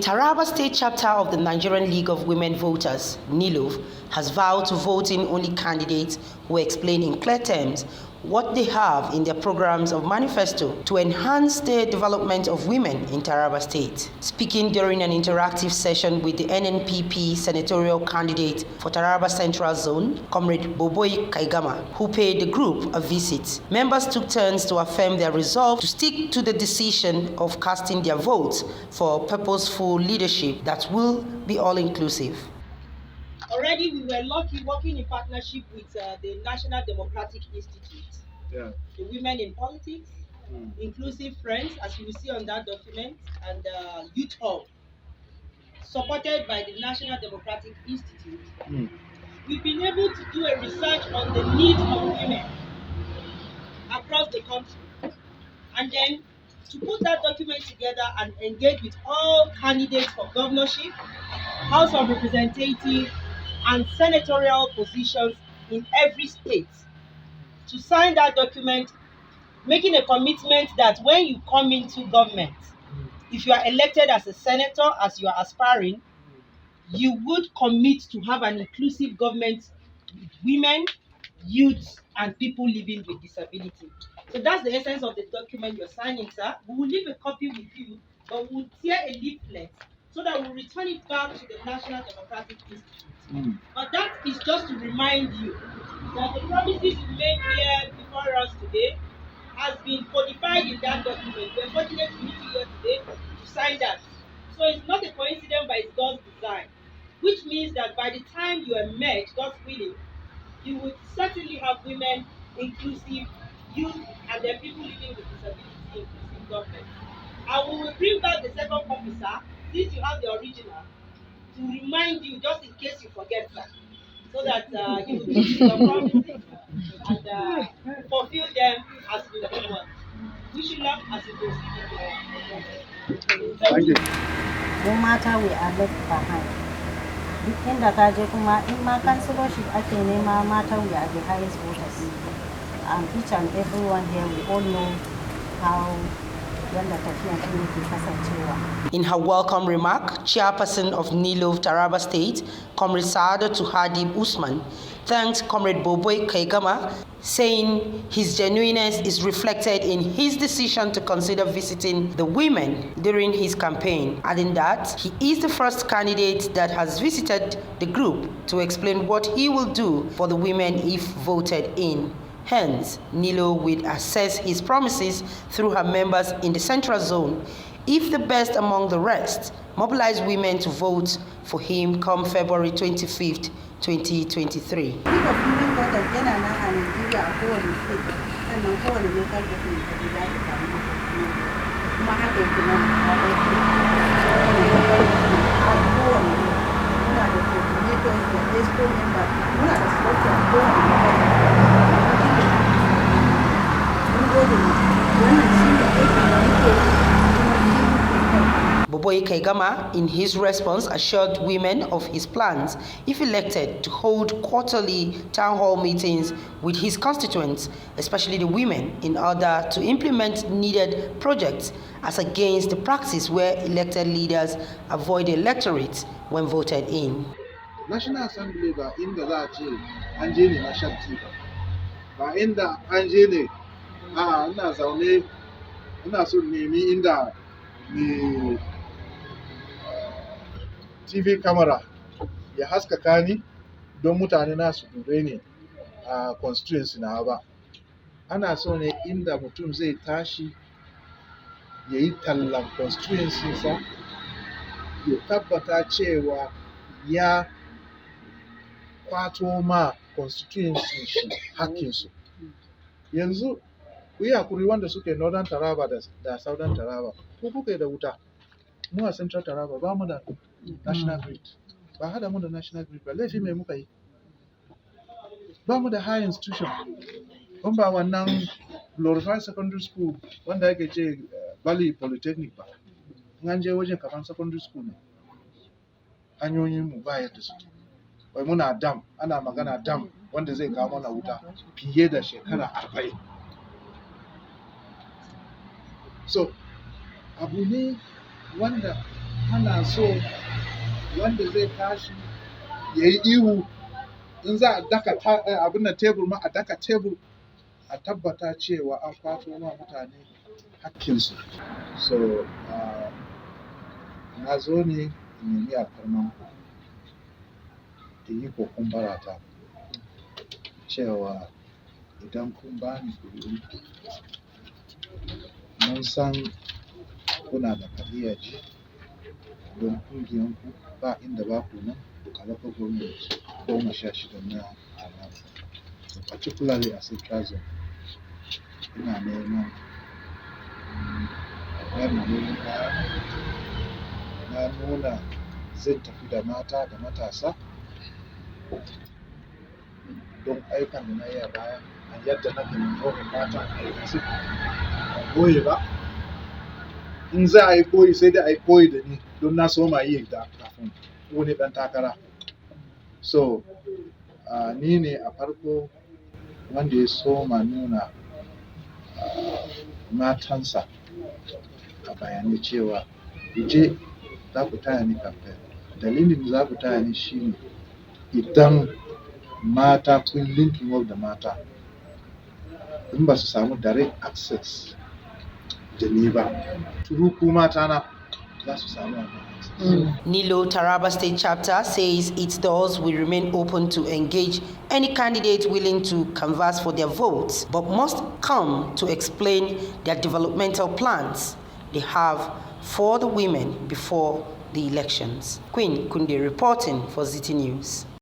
Taraba State chapter of the Nigerian League of Women Voters, NILOWV, has vowed to vote in only candidates who explain in clear terms what they have in their programs of manifesto to enhance the development of women in Taraba State. Speaking during an interactive session with the NNPP senatorial candidate for Taraba Central Zone, Comrade Boboy Kaigama, who paid the group a visit, members took turns to affirm their resolve to stick to the decision of casting their votes for purposeful leadership that will be all-inclusive. Already we were lucky working in partnership with the National Democratic Institute, the Women in Politics, Inclusive Friends, as you will see on that document, and Youth Hub, supported by the National Democratic Institute. We've been able to do a research on the needs of women across the country, and then to put that document together and engage with all candidates for governorship, House of Representatives, and senatorial positions in every state, to sign that document, making a commitment that when you come into government, if you are elected as a senator, as you are aspiring, you would commit to have an inclusive government with women, youth, and people living with disability. So that's the essence of the document you're signing, sir. We will leave a copy with you, but we'll tear a leaflet so that we'll return it back to the National Democratic Institute. But that is just to remind you that the promises you made here before us today has been codified in that document. We're fortunate to meet you here today to sign that. So it's not a coincidence, but it's God's design, which means that by the time you emerge, God's willing, you would certainly have women, inclusive, youth, and then people living with disability, inclusive government. And we will bring back the second copy, sir, since you have the original, to remind you, just in case you forget, sir, so that you will keep your promises and fulfill them as we go on. Wish you luck as you proceed. Thank you. No matter we are left behind. Duk inda ka je kuma in ma councilorship ake nema mata we are the highest voters. Each and everyone here, we all know how yanda tafiyan ɗin ke kasancewa. In her welcome remark, Chairperson of NILOWV Taraba State, Comrade Saada Tuhadib Usman, thanked Comrade Boboy Kaigama, saying his genuineness is reflected in his decision to consider visiting the women during his campaign, adding that he is the first candidate that has visited the group to explain what he will do for the women if voted in. Hence, NILOWV will assess his promises through her members in the Central Zone, if the best among the rest, mobilize women to vote for him come February 25th, 2023. Boboy Kaigama, in his response, assured women of his plans, if elected, to hold quarterly town hall meetings with his constituents, especially the women, in order to implement needed projects as against the practice where elected leaders avoid the electorate when voted in. National Assembly ba inda za a ce an je ne na shanti ba inda an je ne ina zaune ina so nemi inda ne TV camera ya haskaka ni don mutane na su dube ni a constituency na ba. Ana so ne inda mutum zai tashi ya yi tallan constituency sa, ya tabbata cewa ya kwato ma constituency shi hakkinsu. Yanzu ku yi hakuri wanda suke Northern Taraba da Southern Taraba, ko kuke da wuta. Mu a Central Taraba ba mu da National Grid. Ba hada mu da National Grid ba, laifi mai muka yi. Ba mu da high institution. Kun ba wannan glorified secondary school wanda yake ce Bali Polytechnic ba. An je wajen kaman secondary school ne. Hanyoyin mu ba yadda suke. Wai muna dam, ana magana dam wanda zai kawo mana wuta fiye da shekara 40. So, abu ne wanda ana so wanda zai tashi ya yi ihu in za a daka abin da tebur ma a daka tebur a tabbata cewa an kwato ma mutane hakkinsu. So na zo ne in nemi alfarman ku da yi kokon barata cewa idan kun bani kuri'un mun san kuna da fariya ji don kungiyanku ba inda ba ku nan a local government 16 na Taraba, particularly a Central Zone. Ina neman baya na nuna zai tafi da mata da matasa don aikan da na yi a baya a yadda na kan nuna mata a aikace ba koyi ba. In za a yi koyi sai dai a yi koyi da ni don na so ma yi da kafin wani ɗan takara. So ni ne a farko wanda ya so ma nuna matansa a bayanai cewa je za ku taya ni campaign. Dalilin za ku taya ni shine idan mata kun linking up da mata in ba su samu direct access da ni ba, turu ku mata na za su samu NILOWV Taraba State chapter says its doors will remain open to engage any candidate willing to canvass for their votes, but must come to explain their developmental plans they have for the women before the elections. Queen Kunde reporting for ZT News.